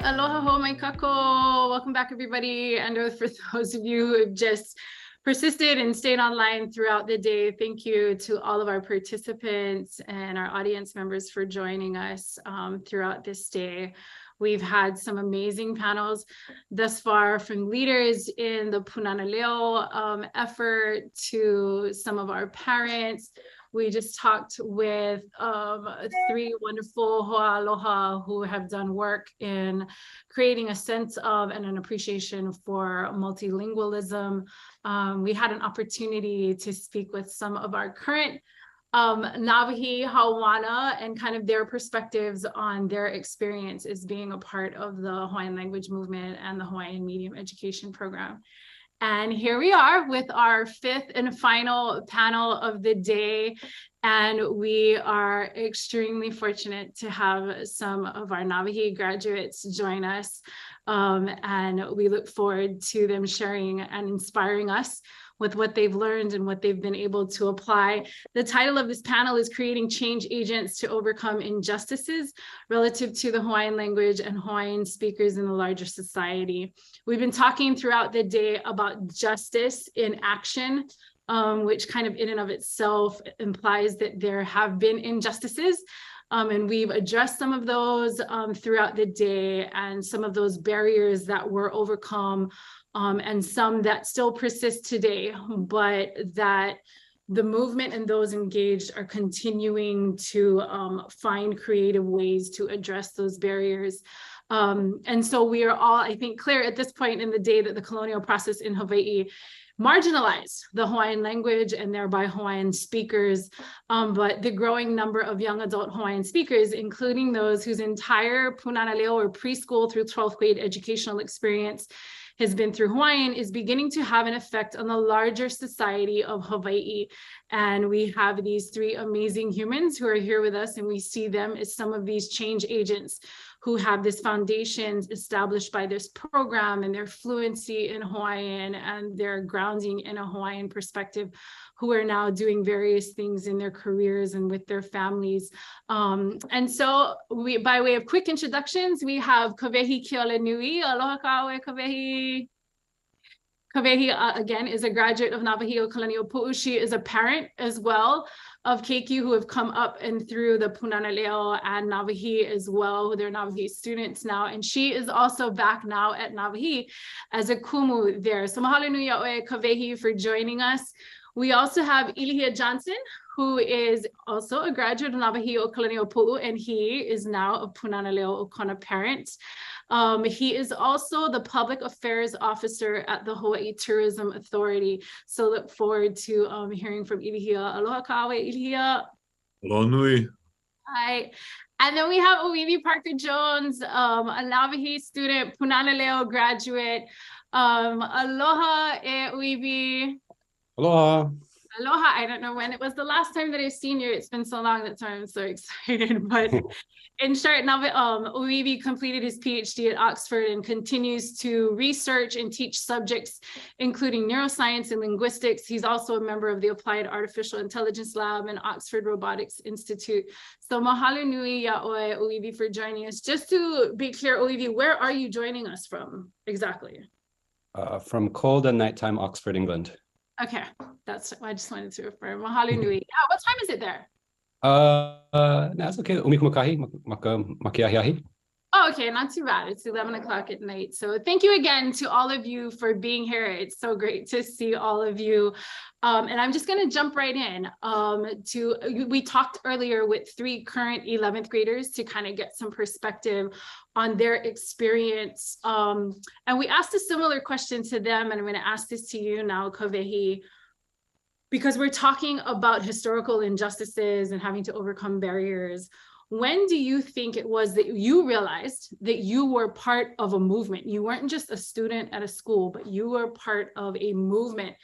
Aloha ho mai kako. Welcome back, everybody. And for those of you who have just persisted and stayed online throughout the day, thank you to all of our participants and our audience members for joining us throughout this day. We've had some amazing panels thus far, from leaders in the Punana Leo effort to some of our parents. We just talked with three wonderful hoa aloha who have done work in creating a sense of and an appreciation for multilingualism. We had an opportunity to speak with some of our current Nawahi Hawana and kind of their perspectives on their experience as being a part of the Hawaiian language movement and the Hawaiian medium education program. And here we are with our fifth and final panel of the day. And we are extremely fortunate to have some of our Nawahi graduates join us. And we look forward to them sharing and inspiring us with what they've learned and what they've been able to apply. The title of this panel is Creating Change Agents to Overcome Injustices Relative to the Hawaiian Language and Hawaiian Speakers in the Larger Society. We've been talking throughout the day about justice in action, which kind of in and of itself implies that there have been injustices. And we've addressed some of those throughout the day, and some of those barriers that were overcome, and some that still persist today, but that the movement and those engaged are continuing to find creative ways to address those barriers. And so we are all, I think, clear at this point in the day that the colonial process in Hawaii marginalized the Hawaiian language and thereby Hawaiian speakers, but the growing number of young adult Hawaiian speakers, including those whose entire Punana Leo or preschool through 12th grade educational experience has been through Hawaiian, is beginning to have an effect on the larger society of Hawaii. And we have these three amazing humans who are here with us, and we see them as some of these change agents who have this foundation established by this program and their fluency in Hawaiian and their grounding in a Hawaiian perspective, who are now doing various things in their careers and with their families. And so we, by way of quick introductions, we have Kawehi Keolenui. Aloha kawe, Kawehi. Kawehi, again, is a graduate of Nawahi Pu'u. She is a parent as well of Keiki who have come up and through the Punana Leo and Nawahi as well. They're Nawahi students now. And she is also back now at Nawahi as a kumu there. So mahalo nui ʻoe Kawehi for joining us. We also have Ilihia Johnson, who is also a graduate of Nawahi Pu'u, and he is now a Punana Leo Okona parent. He is also the public affairs officer at the Hawaii Tourism Authority. So look forward to hearing from Ilihia. Aloha kawe, Ilihia. Aloha nui. Hi. And then we have Oiwi Parker Jones, a Nawahi student, Punana Leo graduate. Aloha, Oiwi. Aloha. Aloha. I don't know when it was the last time that I've seen you. It's been so long. That's why I'm so excited. But in short, now Oiwi completed his PhD at Oxford and continues to research and teach subjects, including neuroscience and linguistics. He's also a member of the Applied Artificial Intelligence Lab and Oxford Robotics Institute. So mahalo nui ya'oe, Oiwi, for joining us. Just to be clear, Oiwi, where are you joining us from exactly? From cold and nighttime Oxford, England. Okay, that's, I just wanted to affirm. Mahalo nui. Yeah, what time is it there? That's okay. Umikumakai, makiahiahi. Oh, okay, not too bad. It's 11 o'clock at night. So thank you again to all of you for being here. It's so great to see all of you. And I'm just going to jump right in we talked earlier with three current 11th graders to kind of get some perspective on their experience. And we asked a similar question to them, and I'm going to ask this to you now, Kawehi, because we're talking about historical injustices and having to overcome barriers. When do you think it was that you realized that you were part of a movement? You weren't just a student at a school, but you were part of a movement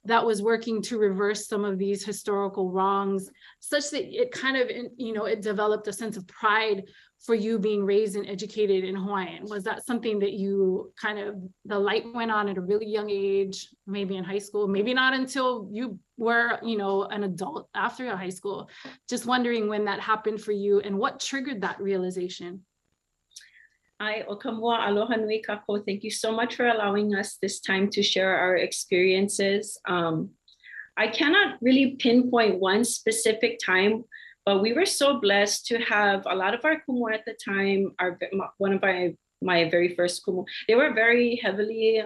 that was working to reverse some of these historical wrongs, such that it kind of, it developed a sense of pride for you being raised and educated in Hawaiian. Was that something that you kind of, the light went on at a really young age, maybe in high school, maybe not until you were, an adult after high school? Just wondering when that happened for you and what triggered that realization. Ai, o ka mua, aloha nui kako. Thank you so much for allowing us this time to share our experiences. I cannot really pinpoint one specific time, but we were so blessed to have a lot of our kumu at the time, one of my very first kumu, they were very heavily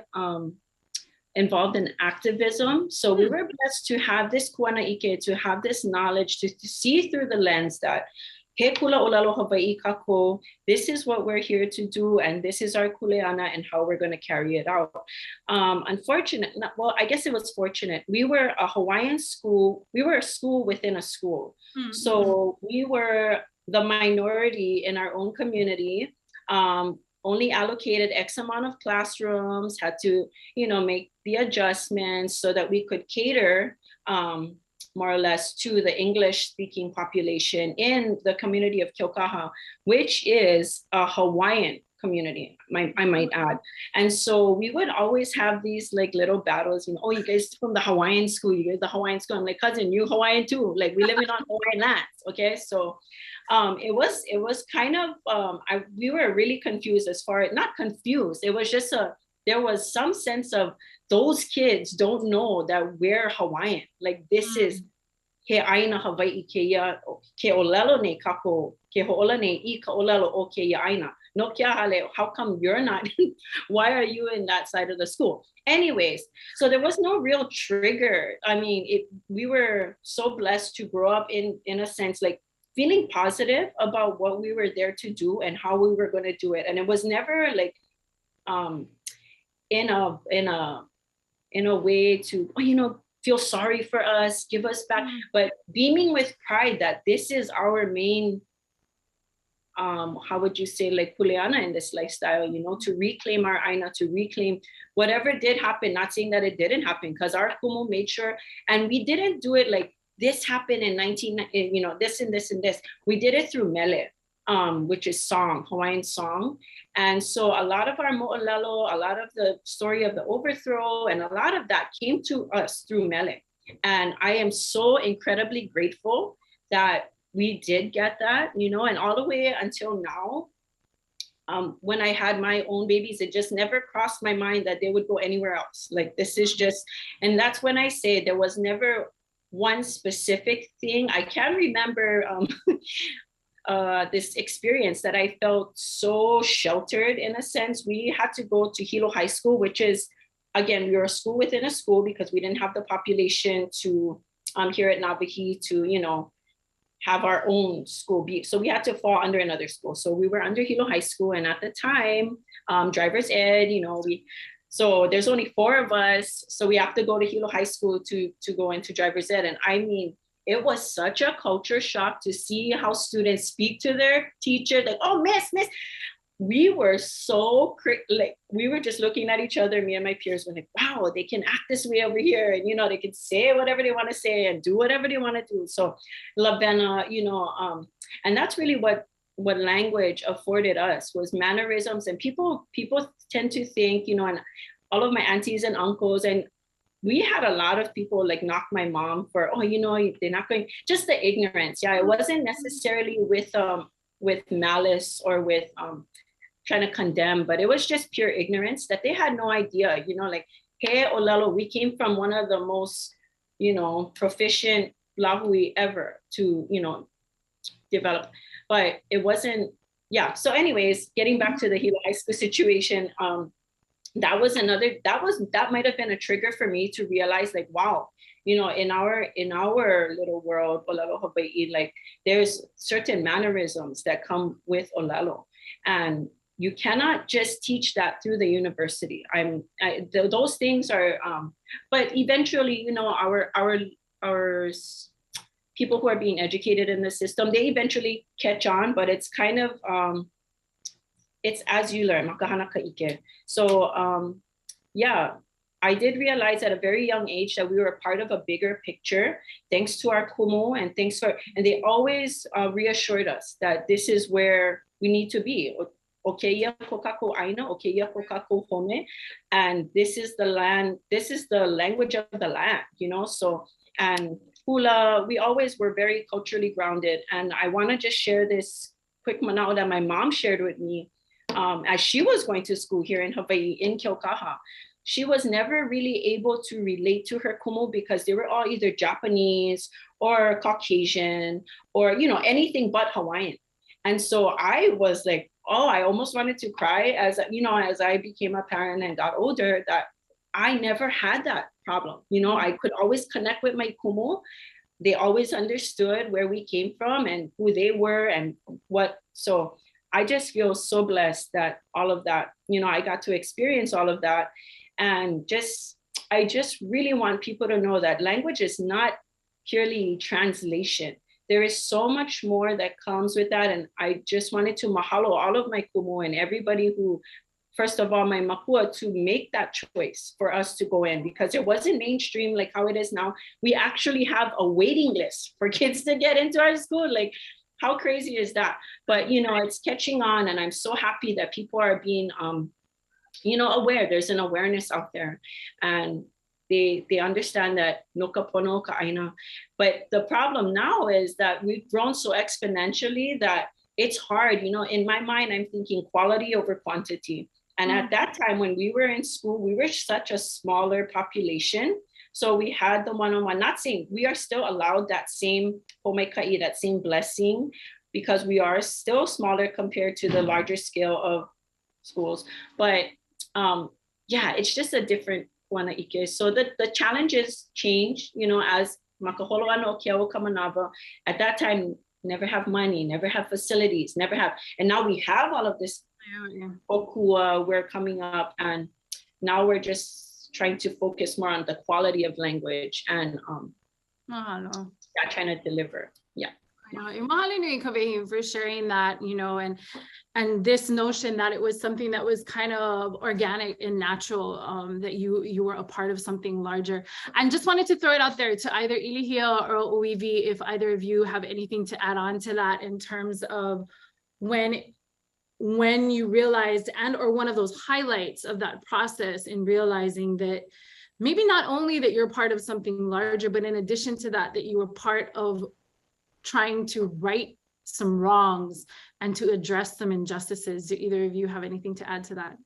involved in activism. So we were blessed to have this kuana ike, to have this knowledge, to see through the lens that he kula ʻŌlelo Hawaii kako, this is what we're here to do, and this is our kuleana and how we're going to carry it out. Well, I guess it was fortunate. We were a Hawaiian school. We were a school within a school. Mm-hmm. So we were the minority in our own community, only allocated X amount of classrooms, had to, make the adjustments so that we could cater more or less to the English-speaking population in the community of Kiokaha, which is a Hawaiian community, I might add. And so we would always have these like little battles, oh, you guys from the Hawaiian school, you guys the Hawaiian school. I'm like, cousin, you Hawaiian too. Like we living on Hawaiian lands, okay? So it was kind of, we were really confused as far as, not confused, it was just there was some sense of, those kids don't know that we're Hawaiian. Like this is he aina Hawaii ke ʻŌlelo nei kako, ke hoʻola nei I ka ʻŌlelo o ke aina. No kia hale, how come you're not? Why are you in that side of the school? Anyways, so there was no real trigger. I mean, we were so blessed to grow up in a sense, like feeling positive about what we were there to do and how we were going to do it. And it was never like in a way to, feel sorry for us, give us back, but beaming with pride that this is our main, how would you say, like kuleana in this lifestyle, to reclaim our aina, to reclaim whatever did happen, not saying that it didn't happen, because our kumu made sure, and we didn't do it like this happened in this and this and this. We did it through mele. Which is song, Hawaiian song. And so a lot of our mo'olelo, a lot of the story of the overthrow, and a lot of that came to us through mele. And I am so incredibly grateful that we did get that, and all the way until now, when I had my own babies, it just never crossed my mind that they would go anywhere else. Like this is just, and that's when I say there was never one specific thing. I can remember this experience that I felt so sheltered in a sense. We had to go to Hilo High School, which is, again, we were a school within a school because we didn't have the population to, here at Nawahi to, have our own school. So we had to fall under another school. So we were under Hilo High School. And at the time, driver's ed, so there's only 4 of us. So we have to go to Hilo High School to go into driver's ed. And I mean, it was such a culture shock to see how students speak to their teacher, like, oh, miss. We were so, like, we were just looking at each other, me and my peers were like, wow, they can act this way over here. And, they can say whatever they want to say and do whatever they want to do. So Lavena, and that's really what language afforded us, was mannerisms. And people tend to think, and all of my aunties and uncles, and we had a lot of people like knock my mom for, they're not going, just the ignorance. Yeah, it wasn't necessarily with malice or with trying to condemn, but it was just pure ignorance that they had no idea, like, hey, ʻŌlelo, we came from one of the most, proficient lahui ever to, develop, but it wasn't, yeah. So anyways, getting back to the Hilo High School situation, that might have been a trigger for me to realize, like, wow, in our little world, ʻŌlelo Hawaii, like there's certain mannerisms that come with ʻŌlelo, and you cannot just teach that through the university. Those things are, but eventually, our people who are being educated in the system, they eventually catch on, but it's kind of, it's as you learn, makahana ka ike. So yeah, I did realize at a very young age that we were a part of a bigger picture, thanks to our kumu, and and they always reassured us that this is where we need to be. Okeia kokako aina, okeia kokako home, and this is the land, this is the language of the land, so, and hula, we always were very culturally grounded. And I want to just share this quick manao that my mom shared with me. as she was going to school here in Hawaii, in Keaukaha, she was never really able to relate to her kumu because they were all either Japanese or Caucasian or, you know, anything but Hawaiian. And so I was like, oh, I almost wanted to cry as, you know, as I became a parent and got older, that I never had that problem. You know, I could always connect with my kumu. They always understood where we came from and who they were and what. So I just feel so blessed that all of that, you know, I got to experience all of that. And I just really want people to know that language is not purely translation. There is so much more that comes with that. And I just wanted to mahalo all of my kumu and everybody who, first of all, my makua, to make that choice for us to go in, because it wasn't mainstream like how it is now. We actually have a waiting list for kids to get into our school. Like, how crazy is that? But, you know, it's catching on, and I'm so happy that people are being, you know, aware. There's an awareness out there, and they understand that no ka pono ka aina. But the problem now is that we've grown so exponentially that it's hard. You know, in my mind, I'm thinking quality over quantity. And at that time, when we were in school, we were such a smaller population. So we had the one-on-one, not saying we are still allowed that same homeikai, that same blessing, because we are still smaller compared to the larger scale of schools. But yeah, it's just a different one. So the challenges change, you know, as makaholo ano kiao kamanava. At that time, never have money, never have facilities, never have. And now we have all of this okua, we're coming up, and now we're just trying to focus more on the quality of language and trying to deliver. Yeah. Mahalo nui Kavehi for sharing that, you know, and this notion that it was something that was kind of organic and natural, that you were a part of something larger. And just wanted to throw it out there to either Ilihia or Uivi, if either of you have anything to add on to that in terms of when you realized, and or one of those highlights of that process in realizing that maybe not only that you're part of something larger, but in addition to that, that you were part of trying to right some wrongs and to address some injustices. Do either of you have anything to add to that?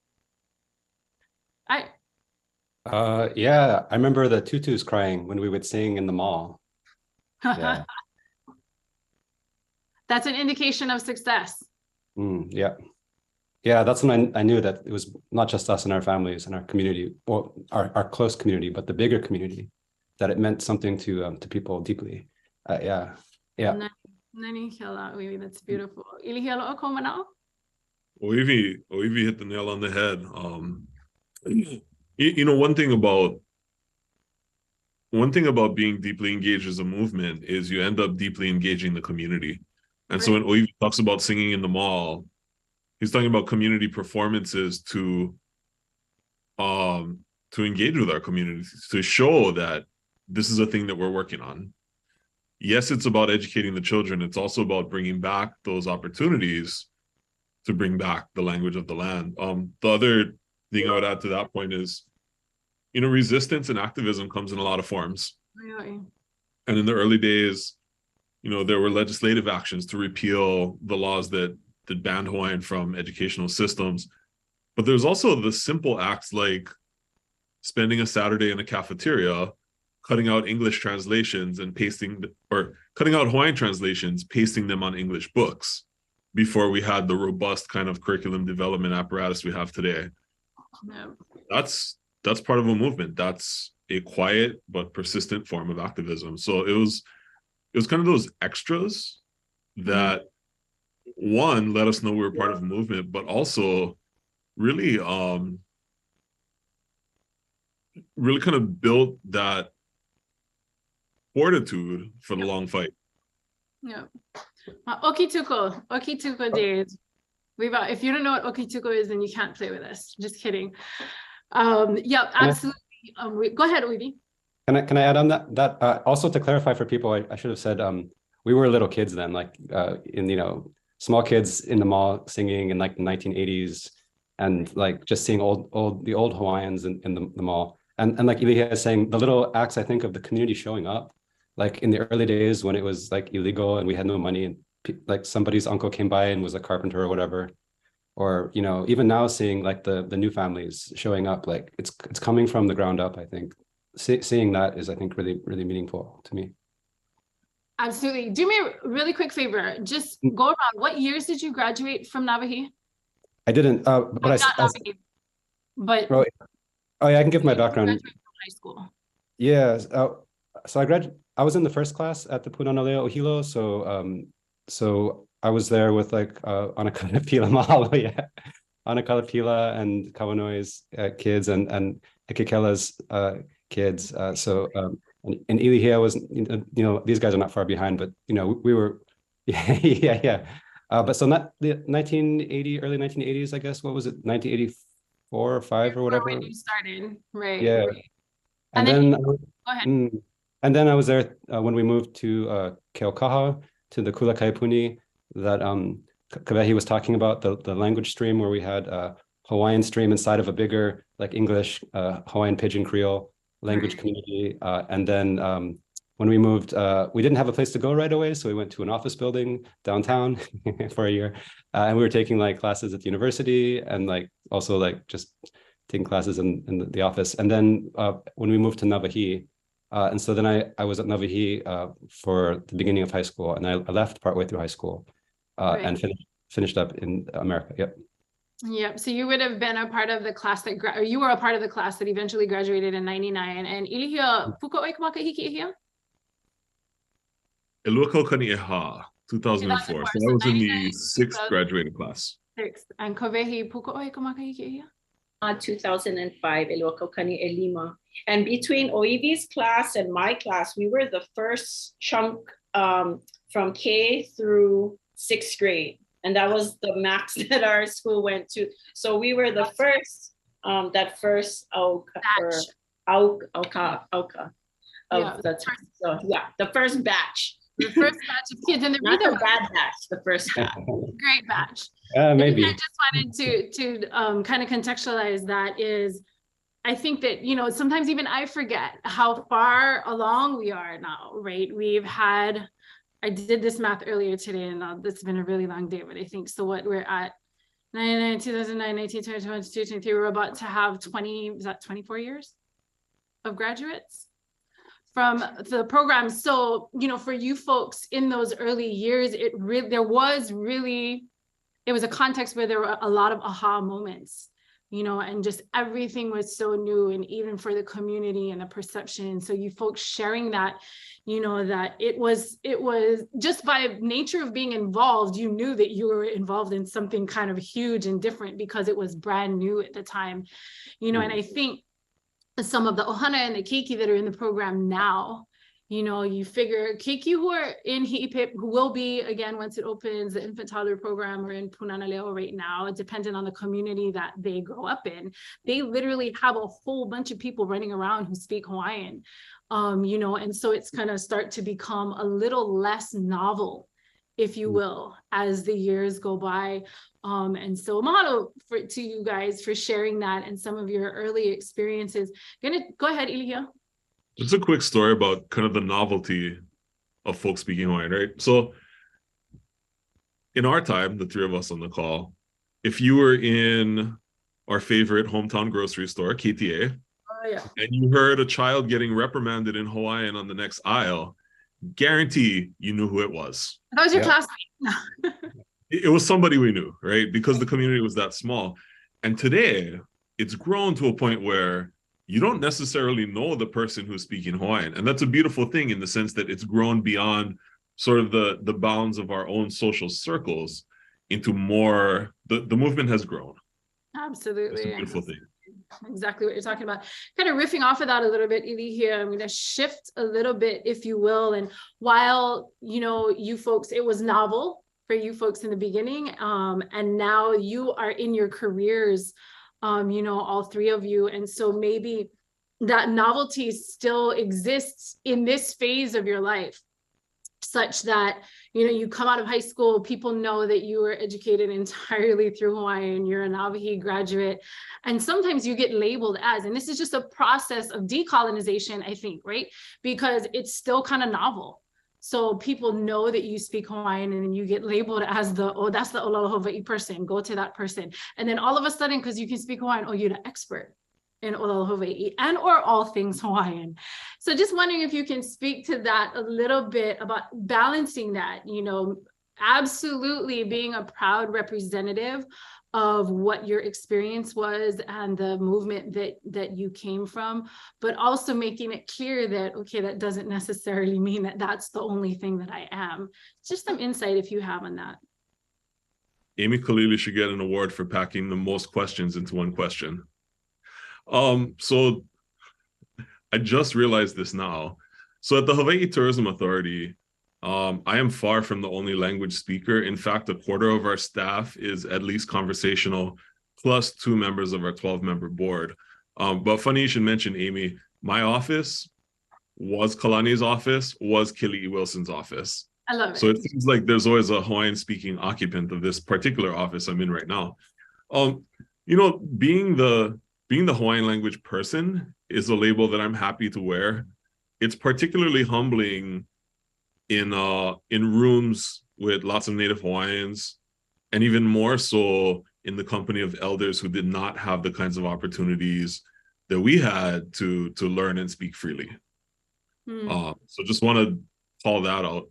Yeah, I remember the tutus crying when we would sing in the mall. Yeah. That's an indication of success. Yeah. Yeah, that's when I knew that it was not just us and our families and our community, well, our close community, but the bigger community, that it meant something to people deeply. Yeah. That's beautiful. Oivi hit the nail on the head. You know, one thing about being deeply engaged as a movement is you end up deeply engaging the community. And so when Oivi talks about singing in the mall, he's talking about community performances to engage with our communities, to show that this is a thing that we're working on. Yes, it's about educating the children. It's also about bringing back those opportunities to bring back the language of the land. The other thing I would add to that point is, you know, resistance and activism comes in a lot of forms. And in the early days, you know, there were legislative actions to repeal the laws that banned Hawaiian from educational systems. But there's also the simple acts like spending a Saturday in a cafeteria, cutting out English translations and cutting out Hawaiian translations, pasting them on English books before we had the robust kind of curriculum development apparatus we have today. No. That's part of a movement. That's a quiet but persistent form of activism. So it was kind of those extras that one, let us know we were part of a movement, but also really kind of built that fortitude for the long fight. Yeah. Okituko days. If you don't know what Okituko is, then you can't play with us. Just kidding. Yeah, absolutely. Go ahead, Uivi. Can I add on that? Also to clarify for people, I should have said we were little kids then, like small kids in the mall singing in like the 1980s, and like just seeing the old Hawaiians in the mall. And like Ilihia is saying, the little acts, I think, of the community showing up, like in the early days when it was like illegal and we had no money, and like somebody's uncle came by and was a carpenter or whatever, or even now seeing like the new families showing up, like it's coming from the ground up. I think seeing that is, I think, really, really meaningful to me. Absolutely. Do me a really quick favor. Just go around. What years did you graduate from Navajo? I didn't, but Not Navajo, but oh yeah, I can give my background. Graduated from high school. Yeah, so I was in the first class at the ʻŌlelo Hilo, so I was there with like Anakalapila Mahalo, yeah, Anakalapila and Kawanoi's kids and Ikekela's kids. And Ilihia was, these guys are not far behind, but we were, yeah. But so not the 1980, early 1980s, I guess. What was it, 1984 or 5 or whatever? When you started, right? Yeah. Right. And then go ahead. And then I was there when we moved to Keaukaha, to the Kula Kaipuni that Kavehi was talking about, the language stream, where we had Hawaiian stream inside of a bigger like English, Hawaiian Pidgin Creole language community. And then when we moved, we didn't have a place to go right away, so we went to an office building downtown for a year, and we were taking like classes at the university and like also like just taking classes in the office. And then when we moved to Navahi, and so then I was at Navahi for the beginning of high school, and I left partway through high school and finished up in America. Yep. Yep. So you would have been a part of the class that, or you were a part of the class that eventually graduated in '99. And Ilihia, puka oi kamaka hiki ihia? ʻŌlelo kani eha, 2004. So I was in the 6th graduating class. 6th. And Kavehi, puka oi kamaka hiki ihia? 2005, ʻŌlelo kani elima. And between Oivi's class and my class, we were the first chunk from K through 6th grade. And that was the max that our school went to. So we were the first, that first auka of the time. So yeah, the first batch. The first batch of kids, and the not the bad batch, the first batch. Great batch. Maybe. I just wanted to kind of contextualize that is, I think that, sometimes even I forget how far along we are now, right? I did this math earlier today, and it's been a really long day, but I think so what we're at 2009, 19, 20, 22, 23, we're about to have 24 years of graduates from the program. So, for you folks in those early years, it was a context where there were a lot of aha moments, and just everything was so new, and even for the community and the perception. So you folks sharing that, that it was just by nature of being involved, you knew that you were involved in something kind of huge and different because it was brand new at the time, and I think some of the ohana and the keiki that are in the program now, you figure keiki who are in Hi'ipip, who will be, again, once it opens, the infant toddler program, or in Punana right now, depending on the community that they grow up in, they literally have a whole bunch of people running around who speak Hawaiian, and so it's going to start to become a little less novel, if you will, as the years go by. And so mahalo to you guys for sharing that and some of your early experiences. Go ahead, Ilihia. It's a quick story about kind of the novelty of folks speaking Hawaiian, right? So in our time, the 3 of us on the call, if you were in our favorite hometown grocery store, KTA, and you heard a child getting reprimanded in Hawaiian on the next aisle, guarantee you knew who it was. That was your classmate. It was somebody we knew, right? Because the community was that small. And today, it's grown to a point where you don't necessarily know the person who's speaking Hawaiian. And that's a beautiful thing in the sense that it's grown beyond sort of the bounds of our own social circles into more, the movement has grown. Absolutely. It's a beautiful thing. Exactly what you're talking about. Kind of riffing off of that a little bit, Ili, here, I'm going to shift a little bit, if you will. And while, you folks, it was novel for you folks in the beginning, and now you are in your careers, all 3 of you. And so maybe that novelty still exists in this phase of your life, such that, you come out of high school, people know that you were educated entirely through Hawaiian, you're a Navajo graduate, and sometimes you get labeled as, and this is just a process of decolonization, I think, right? Because it's still kind of novel. So people know that you speak Hawaiian, and then you get labeled as the, oh, that's the ʻŌlelo Hawaii person, go to that person. And then all of a sudden, because you can speak Hawaiian, oh, you're the expert in ʻŌlelo Hawaii and or all things Hawaiian. So just wondering if you can speak to that a little bit about balancing that, you know, absolutely being a proud representative of what your experience was and the movement that you came from, but also making it clear that, okay, that doesn't necessarily mean that that's the only thing that I am. Just some insight if you have on that. Amy Kalili should get an award for packing the most questions into one question. So I just realized this now. So at the Hawaii Tourism Authority, I am far from the only language speaker. In fact, a quarter of our staff is at least conversational, plus 2 members of our 12-member board. But funny you should mention, Amy, my office was Kalani's office, was Kili'i Wilson's office. I love it. So it seems like there's always a Hawaiian-speaking occupant of this particular office I'm in right now. You know, being the Hawaiian language person is a label that I'm happy to wear. It's particularly humbling in rooms with lots of Native Hawaiians, and even more so in the company of elders who did not have the kinds of opportunities that we had to learn and speak freely. So just want to call that out.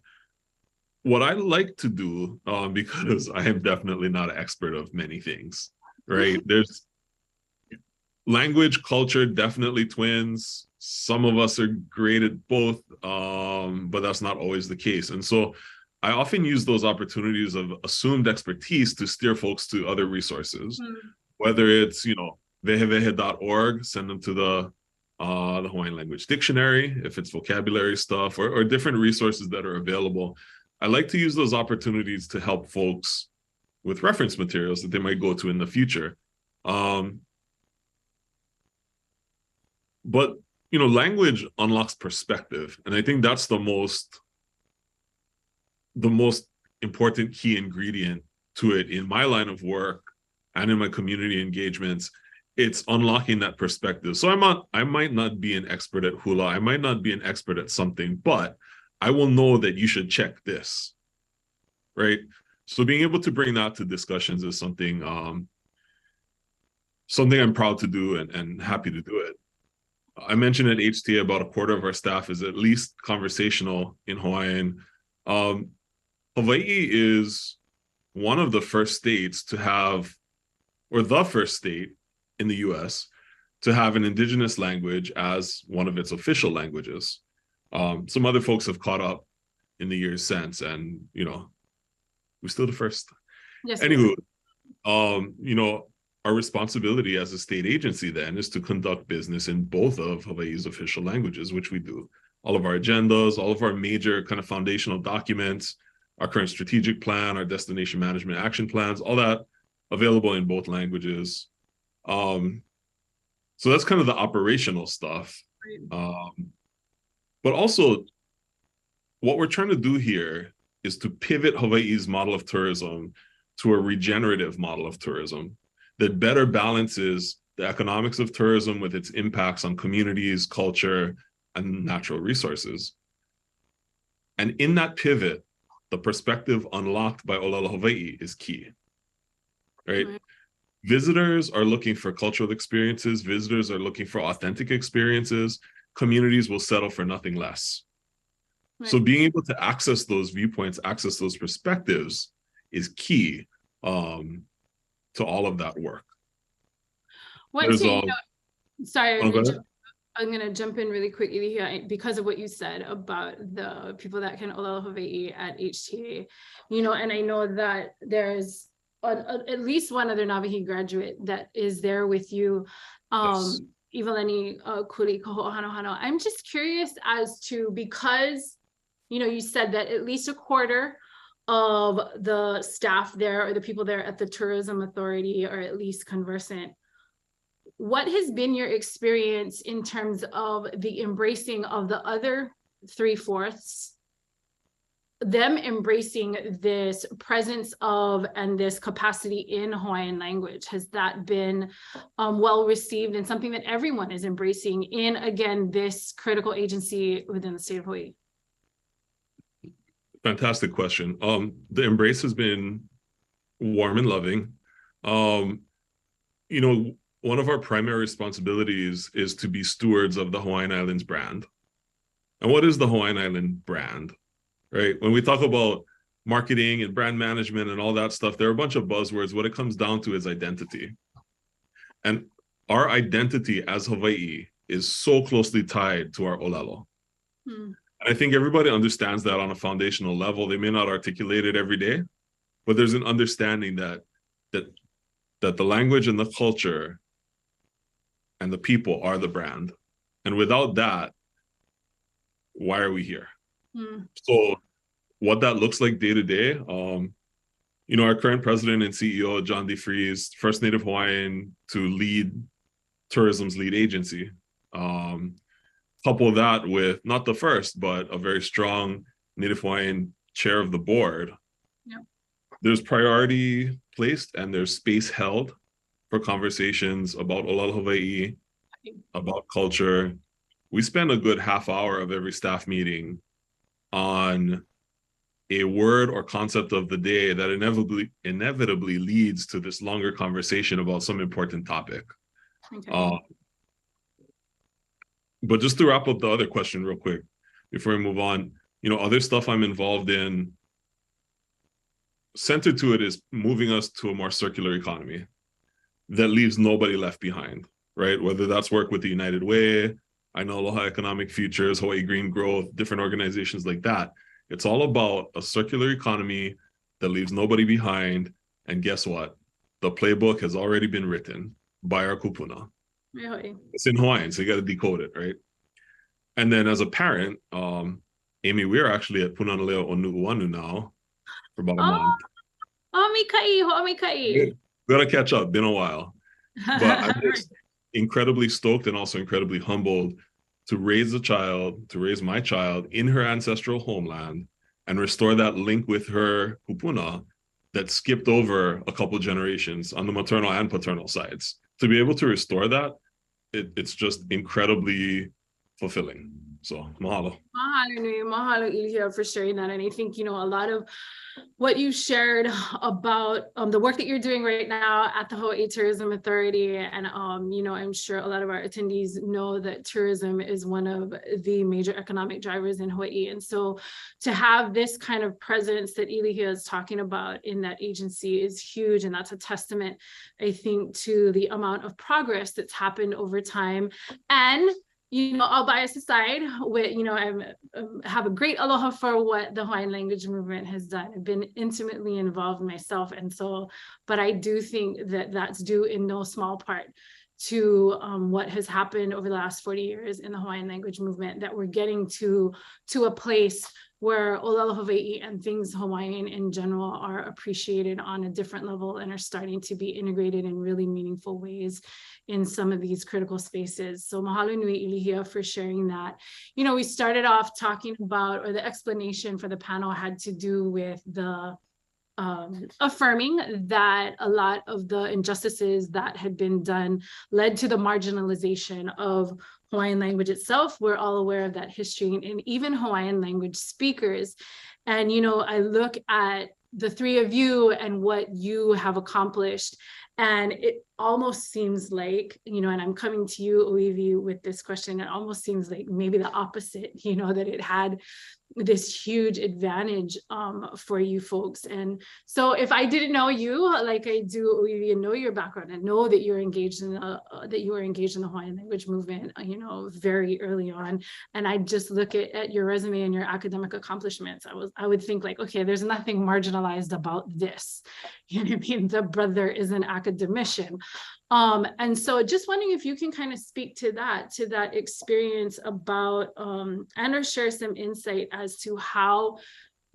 What I like to do, because I am definitely not an expert of many things, right? There's language, culture, definitely twins. Some of us are great at both, but that's not always the case. And so I often use those opportunities of assumed expertise to steer folks to other resources, whether it's, you know, vehevehe.org, send them to the Hawaiian Language Dictionary, if it's vocabulary stuff, or different resources that are available. I like to use those opportunities to help folks with reference materials that they might go to in the future. But you know, language unlocks perspective, and I think that's the most important key ingredient to it in my line of work and in my community engagements. It's unlocking that perspective. So I might not be an expert at hula, I might not be an expert at something, but I will know that you should check this, right? So being able to bring that to discussions is something I'm proud to do and happy to do it. I mentioned at HTA about a quarter of our staff is at least conversational in Hawaiian. Hawaii is one of the first states to have, or the first state in the US to have an indigenous language as one of its official languages. Some other folks have caught up in the years since, and you know, we're still the first. Yes. Anywho, you know, our responsibility as a state agency then is to conduct business in both of Hawaii's official languages, which we do. All of our agendas, all of our major kind of foundational documents, our current strategic plan, our destination management action plans, all that available in both languages. So that's kind of the operational stuff. But also, what we're trying to do here is to pivot Hawaii's model of tourism to a regenerative model of tourism that better balances the economics of tourism with its impacts on communities, culture, and natural resources. And in that pivot, the perspective unlocked by ʻŌlelo Hawaii is key, right? Visitors are looking for cultural experiences. Visitors are looking for authentic experiences. Communities will settle for nothing less. Right. So being able to access those viewpoints, access those perspectives is key to all of that work. Sorry, I'm going to jump in really quickly here because of what you said about the people that can ʻŌlelo Hawaii at HTA, you know, and I know that there's at least one other Nawahi graduate that is there with you. Yes. Ivaleni Kuli Koho'ohanohano. I'm just curious as to, because, you know, you said that at least a quarter of the staff there or the people there at the Tourism Authority are at least conversant. What has been your experience in terms of the embracing of the other 3/4, them embracing this presence of and this capacity in Hawaiian language? Has that been well received and something that everyone is embracing in, again, this critical agency within the state of Hawaii? Fantastic question. The embrace has been warm and loving. You know, one of our primary responsibilities is to be stewards of the Hawaiian Islands brand. And what is the Hawaiian Island brand, right? When we talk about marketing and brand management and all that stuff, there are a bunch of buzzwords. What it comes down to is identity. And our identity as Hawaii is so closely tied to our ʻŌlelo. And I think everybody understands that on a foundational level. They may not articulate it every day, but there's an understanding that the language and the culture and the people are the brand. And without that, why are we here? So what that looks like day to day, you know, our current president and CEO, John DeFries, first Native Hawaiian to lead tourism's lead agency. Couple that with not the first, but a very strong Native Hawaiian chair of the board. Yep. There's priority placed and there's space held for conversations about ʻŌlelo Hawaii, about culture. We spend a good half hour of every staff meeting on a word or concept of the day that inevitably leads to this longer conversation about some important topic. Okay. But just to wrap up the other question real quick before we move on, you know, other stuff I'm involved in, centered to it is moving us to a more circular economy that leaves nobody left behind, right? Whether that's work with the United Way, I know Aloha Economic Futures, Hawaii Green Growth, different organizations like that. It's all about a circular economy that leaves nobody behind. And guess what? The playbook has already been written by our kupuna. Really? It's in Hawaiian, so you got to decode it, right? And then as a parent, Amy, we're actually at Punanaleo Onu'uanu now for about a month. Mikai. We got to catch up, been a while. But I'm just incredibly stoked and also incredibly humbled to raise my child in her ancestral homeland and restore that link with her kupuna that skipped over a couple generations on the maternal and paternal sides. To be able to restore that, it's just incredibly fulfilling. So mahalo. Mahalo, Ilya, for sharing that. And I think, you know, a lot of what you shared about the work that you're doing right now at the Hawaii Tourism Authority. And, you know, I'm sure a lot of our attendees know that tourism is one of the major economic drivers in Hawaii. And so to have this kind of presence that Ilya is talking about in that agency is huge. And that's a testament, I think, to the amount of progress that's happened over time. And you know, all bias aside, you know, I have a great aloha for what the Hawaiian language movement has done. I've been intimately involved myself. And so, but I do think that that's due in no small part to what has happened over the last 40 years in the Hawaiian language movement, that we're getting to a place where ʻŌlelo Hawaii and things Hawaiian in general are appreciated on a different level and are starting to be integrated in really meaningful ways in some of these critical spaces. So mahalo nui Ilihia for sharing that. You know, we started off talking about, or the explanation for the panel had to do with the affirming that a lot of the injustices that had been done led to the marginalization of Hawaiian language itself. We're all aware of that history, and even Hawaiian language speakers. And, you know, I look at the three of you and what you have accomplished, and it almost seems like, you know, and I'm coming to you, Oivi, with this question, it almost seems like maybe the opposite, you know, that it had this huge advantage for you folks. And so if I didn't know you like I do, Oivi, and know your background and know that you're engaged in that you were engaged in the Hawaiian language movement, you know, very early on, and I just look at your resume and your academic accomplishments, I would think like, okay, there's nothing marginalized about this. You know what I mean? The brother is an academician. And so just wondering if you can kind of speak to that experience about, and or share some insight as to how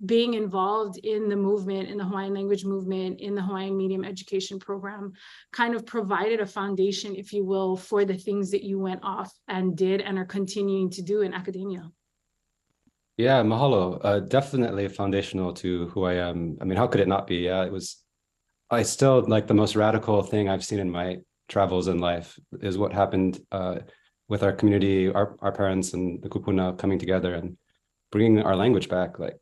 being involved in the movement, in the Hawaiian language movement, in the Hawaiian medium education program kind of provided a foundation, if you will, for the things that you went off and did and are continuing to do in academia. Yeah, mahalo. Definitely foundational to who I am. I mean, how could it not be? Yeah, I still like the most radical thing I've seen in my travels in life is what happened with our community, our parents and the kupuna coming together and bringing our language back. Like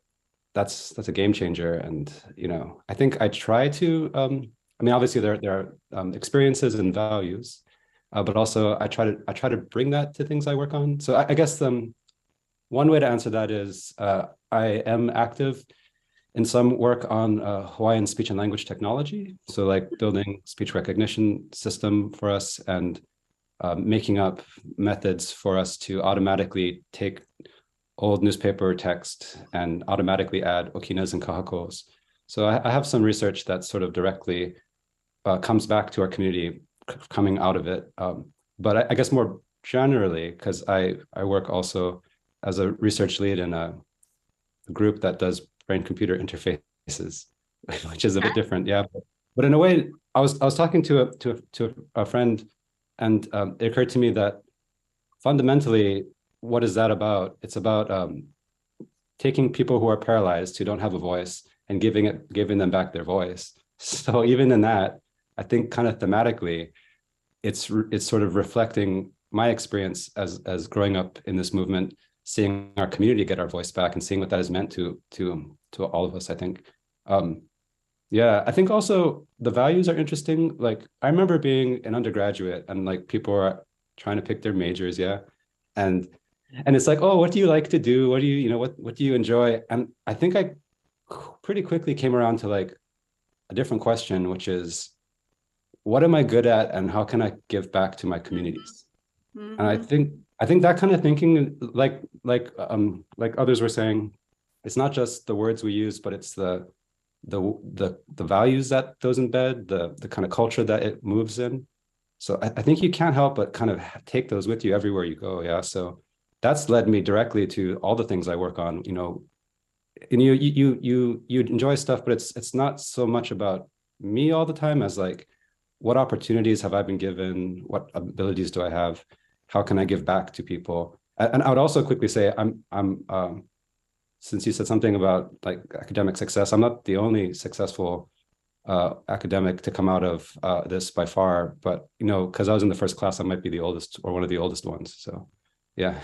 that's a game changer. And, you know, I think I try to, I mean, obviously there are experiences and values, but also I try to bring that to things I work on. So I guess one way to answer that is I am active in some work on Hawaiian speech and language technology. So like building speech recognition system for us and making up methods for us to automatically take old newspaper text and automatically add okinas and kahakos. So I have some research that sort of directly comes back to our community coming out of it. But I guess more generally, because I work also as a research lead in a group that does brain-computer interfaces, which is a bit different, yeah. But in a way, I was talking to a friend, and it occurred to me that fundamentally, what is that about? It's about taking people who are paralyzed, who don't have a voice, and giving them back their voice. So even in that, I think kind of thematically, it's sort of reflecting my experience as growing up in this movement, seeing our community get our voice back and seeing what that has meant to all of us, I think. Yeah, I think also the values are interesting. Like I remember being an undergraduate and like people are trying to pick their majors, yeah. And it's like, oh, what do you like to do? What do you, what do you enjoy? And I think I pretty quickly came around to like a different question, which is, what am I good at and how can I give back to my communities? Mm-hmm. And I think that kind of thinking, like others were saying, it's not just the words we use, but it's the values that those embed, the kind of culture that it moves in. So I think you can't help but kind of take those with you everywhere you go. Yeah. So that's led me directly to all the things I work on, and you enjoy stuff, but it's not so much about me all the time as like, what opportunities have I been given? What abilities do I have? How can I give back to people? And I would also quickly say, I'm since you said something about like academic success, I'm not the only successful academic to come out of this by far, but because I was in the first class, I might be the oldest or one of the oldest ones. So, yeah.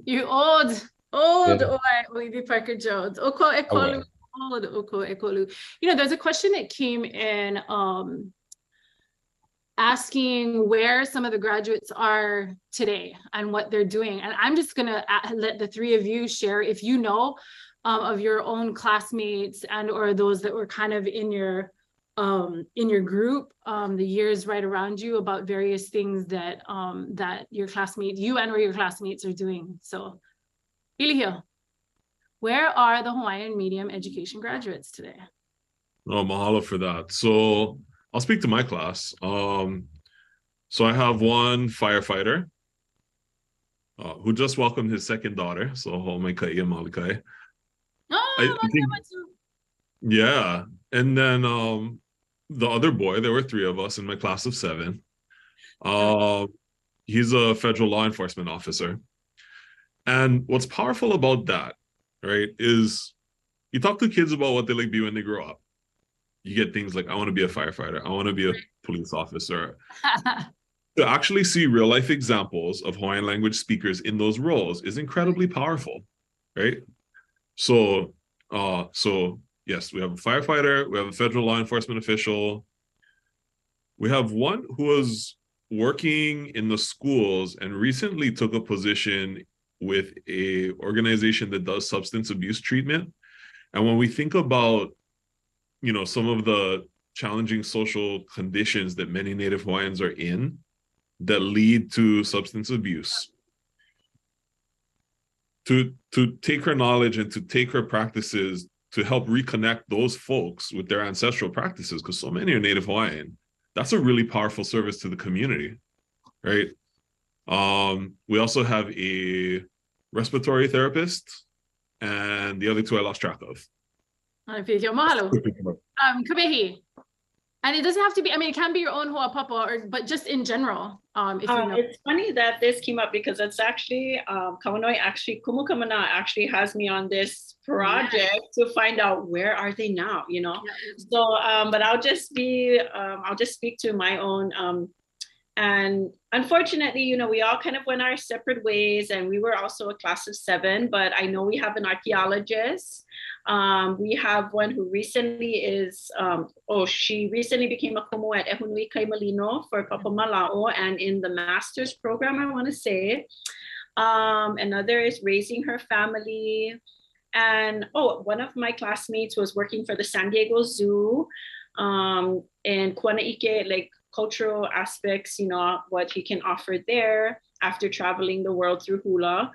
You old, yeah. Olivia Parker Jones. Oko ekolu, old oko ekolu. There's a question that came in asking where some of the graduates are today and what they're doing. And I'm just gonna let the three of you share if you know of your own classmates and or those that were kind of in your group, the years right around you, about various things that that your classmates, you and or your classmates are doing. So, Hilo, where are the Hawaiian medium education graduates today? Oh, mahalo for that. So I'll speak to my class. So I have one firefighter who just welcomed his second daughter. So yeah. And then the other boy, there were three of us in my class of 7. He's a federal law enforcement officer. And what's powerful about that, right, is you talk to kids about what they like to be when they grow up. You get things like, I want to be a firefighter. I want to be a police officer. To actually see real life examples of Hawaiian language speakers in those roles is incredibly powerful, right? So yes, we have a firefighter, we have a federal law enforcement official. We have one who was working in the schools and recently took a position with a organization that does substance abuse treatment. And when we think about some of the challenging social conditions that many Native Hawaiians are in that lead to substance abuse, to take her knowledge and to take her practices to help reconnect those folks with their ancestral practices, because so many are Native Hawaiian, that's a really powerful service to the community, right? We also have a respiratory therapist, and the other two I lost track of. Kabehi. And it doesn't have to be, it can be your own ho'apapa, but just in general. If you know. It's funny that this came up because it's actually, Kumukamana actually has me on this project to find out where are they now, So, but I'll just speak to my own And unfortunately, you know, we all kind of went our separate ways, and we were also a class of 7, but I know we have an archaeologist. We have one who recently is, she recently became a kumu at Ehunui Kaimalino for Papamalao, and in the master's program, I want to say. Another is raising her family. And one of my classmates was working for the San Diego Zoo, and Kuanaike, like cultural aspects, you know, what he can offer there after traveling the world through hula.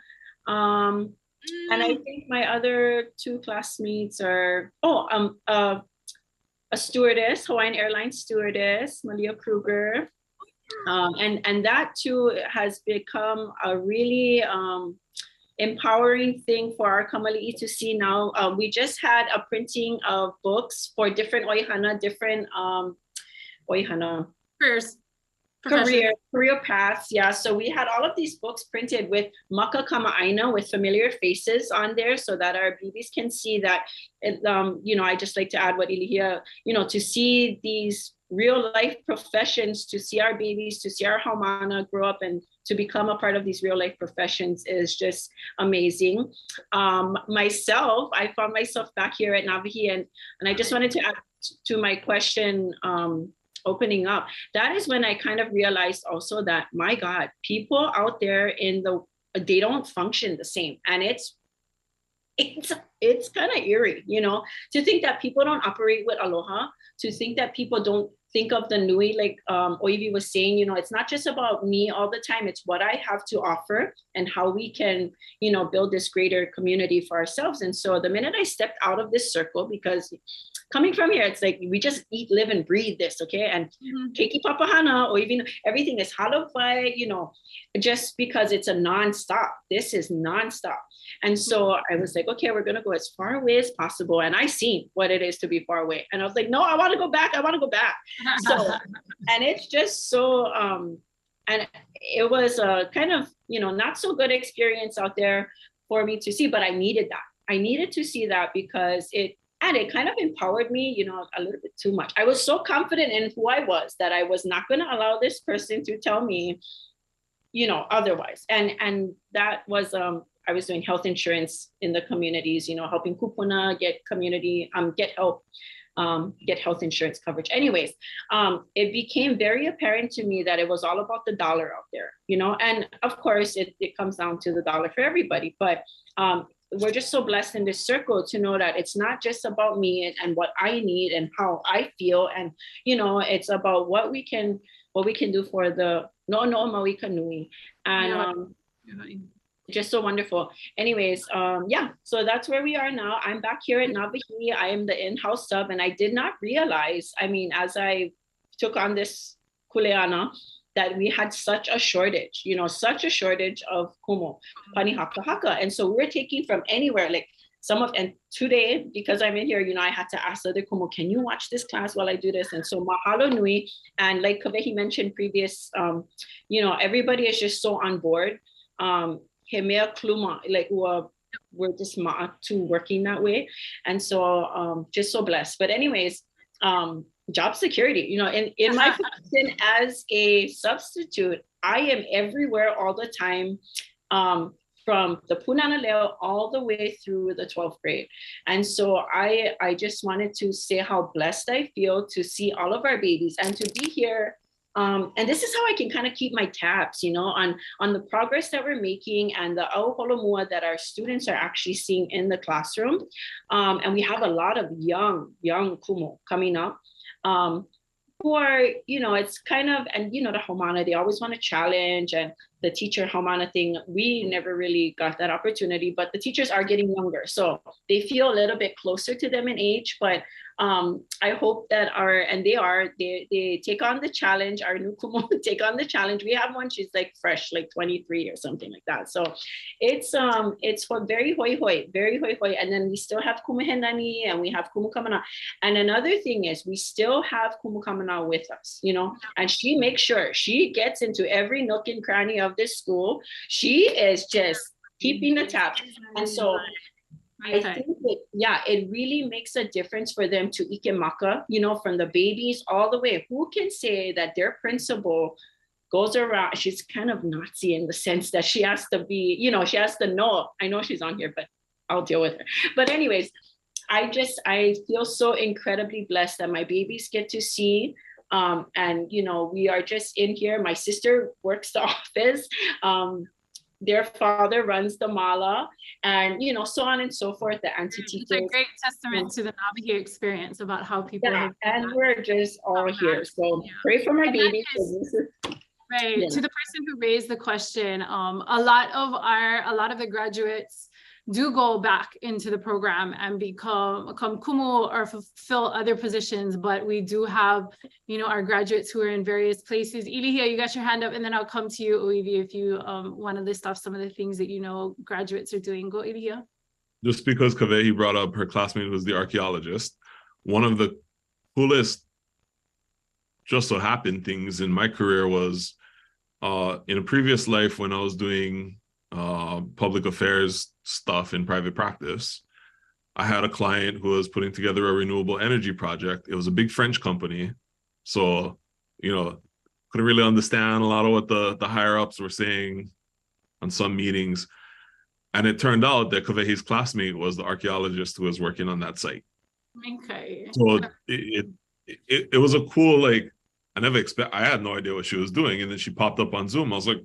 And I think my other 2 classmates are, a stewardess, Hawaiian Airlines stewardess, Malia Kruger. And that too has become a really empowering thing for our kamali'i to see now. We just had a printing of books for different oihana, different career paths. Yeah, so we had all of these books printed with maka kama'aina, with familiar faces on there, so that our babies can see that. You know, I just like to add what Ilihia, you know, to see these real life professions, to see our babies, to see our haumana grow up and to become a part of these real life professions is just amazing. Myself, I found myself back here at Navihi, and I just wanted to add to my question, opening up. That is when I kind of realized also that, my God, people out there they don't function the same. And it's kind of eerie, you know, to think that people don't operate with aloha, to think that people don't think of the nui, like Oivi was saying, you know, it's not just about me all the time, it's what I have to offer and how we can, you know, build this greater community for ourselves. And so the minute I stepped out of this circle, because coming from here, it's like we just eat, live, and breathe this, okay? And keiki papahana, or even everything is halawai, you know, just because it's a nonstop. This is nonstop. And so I was like, okay, we're gonna go as far away as possible. And I seen what it is to be far away. And I was like, no, I wanna go back, I wanna go back. So, and it's just so, and it was a kind of, you know, not so good experience out there for me to see, but I needed that. I needed to see that because it kind of empowered me, you know, a little bit too much. I was so confident in who I was that I was not going to allow this person to tell me, you know, otherwise. And that was, I was doing health insurance in the communities, you know, helping kupuna get health insurance coverage. Anyways, it became very apparent to me that it was all about the dollar out there, you know, and of course it comes down to the dollar for everybody, but we're just so blessed in this circle to know that it's not just about me and what I need and how I feel. And, you know, it's about what we can do for the no mawika nui. And just so wonderful. Anyways, yeah, so that's where we are now. I'm back here at Navihi. I am the in-house sub, and I did not realize, I mean, as I took on this kuleana, that we had such a shortage, you know, such a shortage of kumu, pani haka haka. And so we're taking from anywhere, like and today, because I'm in here, you know, I had to ask the other kumu, can you watch this class while I do this? And so mahalo nui. And like Kavehi mentioned previous, you know, everybody is just so on board. Hemea kluma, like we're just ma'atu working that way. And so just so blessed. But anyways, job security, you know, in my position as a substitute, I am everywhere all the time, from the punana leo all the way through the 12th grade. And so I just wanted to say how blessed I feel to see all of our babies and to be here. And this is how I can kind of keep my tabs, you know, on the progress that we're making and the auholomua that our students are actually seeing in the classroom. And we have a lot of young kumu coming up. Who are, you know, it's kind of, and you know, the haumana, they always want to challenge, and the teacher haumana thing, we never really got that opportunity, but the teachers are getting younger. So they feel a little bit closer to them in age, but I hope that they take on the challenge. Our new kumu take on the challenge. We have one, she's like fresh, like 23 or something like that. So it's for very hoi hoi. And then we still have kumu henani and we have kumu kamana. And another thing is we still have kumu kamana with us, you know, and she makes sure she gets into every nook and cranny of this school. She is just keeping the tabs. And so I think that, yeah, it really makes a difference for them to ikemaka, you know, from the babies all the way. Who can say that their principal goes around. She's kind of Nazi in the sense that she has to be, she has to know. I know she's on here, but I'll deal with her. But anyways, I feel so incredibly blessed that my babies get to see. And, we are just in here. My sister works the office. Their father runs the mala, and, so on and so forth. The auntie teachers. It's a great testament to the Navihi experience about how people have. And we're just all here. So pray for my babies. Right. Yeah. To the person who raised the question, a lot of the graduates do go back into the program and become kumu or fulfill other positions, but we do have, our graduates who are in various places. Ilihia, you got your hand up, and then I'll come to you, Oivi, if you want to list off some of the things that graduates are doing. Go, Ilihia. Just because Kavehi brought up her classmate was the archaeologist, one of the coolest just so happened things in my career was in a previous life when I was doing public affairs stuff in private practice, I had a client who was putting together a renewable energy project. It was a big French company. So, couldn't really understand a lot of what the higher ups were saying on some meetings. And it turned out that Kavehi's classmate was the archaeologist who was working on that site. Okay. So it was a cool, I had no idea what she was doing. And then she popped up on Zoom. I was like,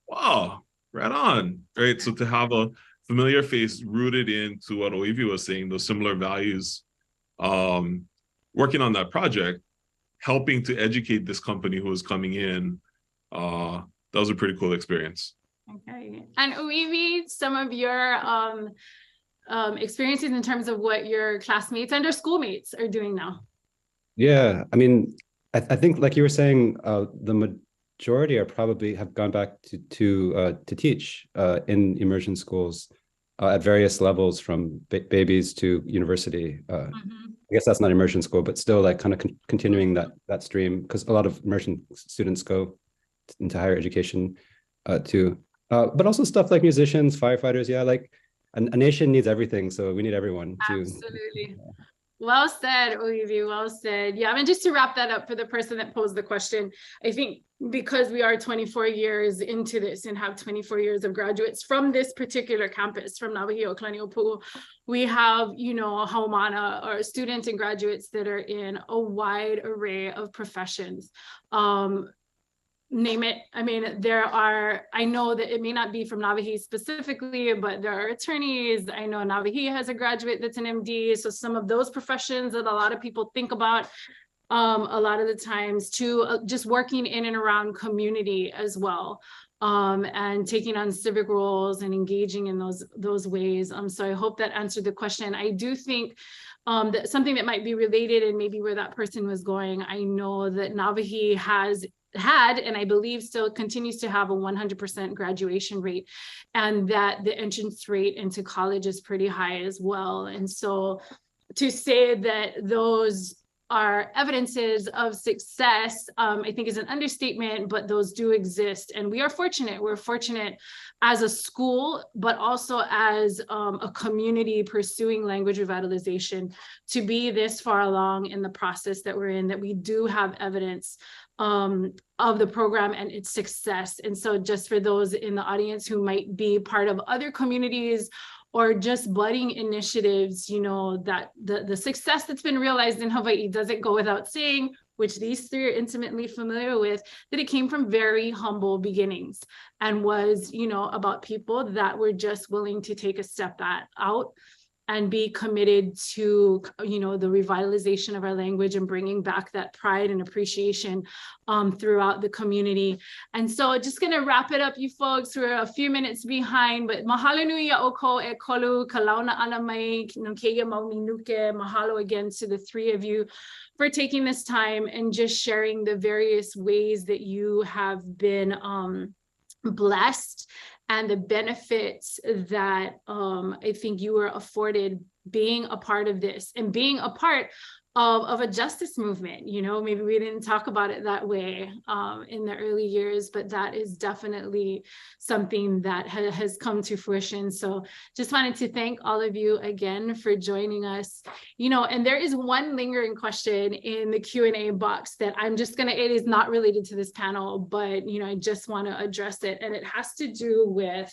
wow, right on. Right. So to have a familiar face rooted into what Oivi was saying, those similar values, working on that project, helping to educate this company who was coming in, that was a pretty cool experience. Okay. And Oivi, some of your experiences in terms of what your classmates and your schoolmates are doing now. Yeah, I mean, I think like you were saying, the majority are probably have gone back to teach in immersion schools at various levels, from babies to university. I guess that's not immersion school, but still like kind of continuing that stream, because a lot of immersion students go into higher education too. But also stuff like musicians, firefighters. Yeah, like a nation needs everything, so we need everyone too. Absolutely. Well said, Oivi, well said. Yeah, I mean, just to wrap that up for the person that posed the question, I think because we are 24 years into this and have 24 years of graduates from this particular campus, from Navahio, Kalaniʻōpuʻu, we have, haumana, or students and graduates that are in a wide array of professions. Name it. I mean, I know that it may not be from Navihi specifically, but there are attorneys. I know Navihi has a graduate that's an MD. So some of those professions that a lot of people think about a lot of the times, to just working in and around community as well, and taking on civic roles and engaging in those ways. So I hope that answered the question. I do think that something that might be related and maybe where that person was going, I know that Navihi has had, and I believe still continues to have, a 100% graduation rate, and that the entrance rate into college is pretty high as well. And so to say that those are evidences of success, I think is an understatement, but those do exist. And we are fortunate. We're fortunate as a school, but also as a community pursuing language revitalization, to be this far along in the process that we're in, that we do have evidence of the program and its success. And so just for those in the audience who might be part of other communities or just budding initiatives, that the success that's been realized in Hawaii doesn't go without saying, which these three are intimately familiar with, that it came from very humble beginnings and was, about people that were just willing to take a step out and be committed to, the revitalization of our language and bringing back that pride and appreciation throughout the community. And so just gonna wrap it up, you folks. We're a few minutes behind, but mahalo nui oko e kolu ka launa ana mai no keia mau minuke. Mahalo again to the three of you for taking this time and just sharing the various ways that you have been blessed and the benefits that I think you were afforded being a part of this, and being a part of a justice movement. You know, maybe we didn't talk about it that way in the early years, but that is definitely something that has come to fruition. So just wanted to thank all of you again for joining us. You know, and there is one lingering question in the Q&A box that I'm just gonna, it is not related to this panel, but you know, I just want to address it. And it has to do with,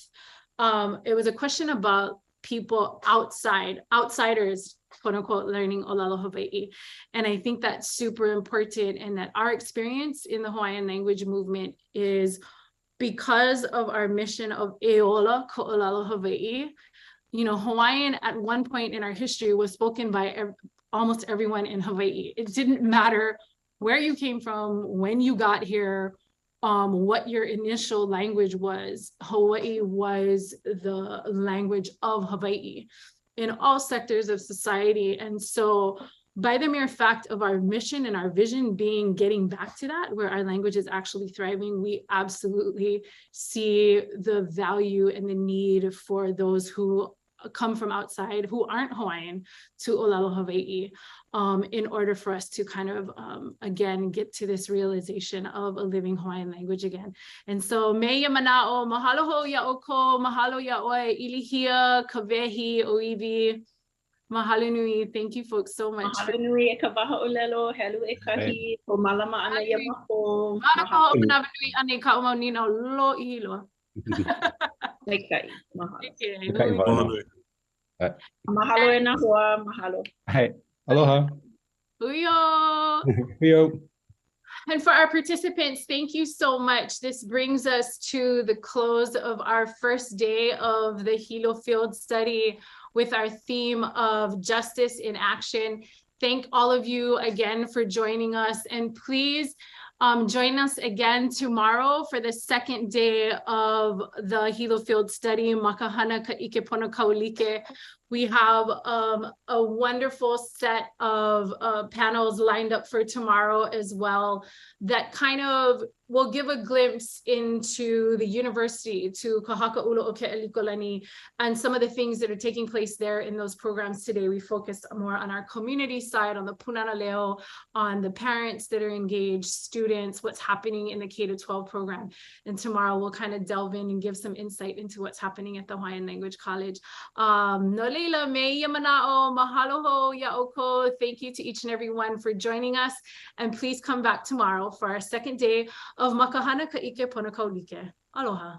it was a question about people outsiders, quote unquote, learning ʻŌlelo Hawaii. And I think that's super important, and that our experience in the Hawaiian language movement is because of our mission of ʻŌlelo ʻŌlelo Hawaii. You know, Hawaiian at one point in our history was spoken by almost everyone in Hawaii. It didn't matter where you came from, when you got here, what your initial language was. Hawaii was the language of Hawaii in all sectors of society. And so by the mere fact of our mission and our vision being getting back to that, where our language is actually thriving, we absolutely see the value and the need for those who come from outside, who aren't Hawaiian, to ʻŌlelo Hawaii, in order for us to kind of, again, get to this realization of a living Hawaiian language again. And so, me ia mana'o, mahalo ho ia oko, mahalo ia oe, ilihia, kawehi, oiwi, mahalo nui. Thank you folks so much. Mahalo nui e ka waha ʻŌlelo, helu e kahi, o malama ana ia mako. Mahalo manawa nui ane ka o maunina o lo I Hilo. Meikai, mahalo. Mahalo e nā hoa, mahalo. Hi, aloha. Uyo. Uyo. And for our participants, thank you so much. This brings us to the close of our first day of the Hilo field study with our theme of justice in action. Thank all of you again for joining us, and please join us again tomorrow for the second day of the Hilo field study, Makahana Ka'ike Pono Kaulike. We have a wonderful set of panels lined up for tomorrow as well that kind of will give a glimpse into the university, to Kahaka'ula o Ke'elikolani, and some of the things that are taking place there in those programs today. We focused more on our community side, on the Punana Leo, on the parents that are engaged, students, what's happening in the K-12 program. And tomorrow we'll kind of delve in and give some insight into what's happening at the Hawaiian Language College. Me ia mana'o, mahalo ho ia oko. Thank you to each and every one for joining us. And please come back tomorrow for our second day of Makahana Ka'ike Pono Kaulike. Aloha.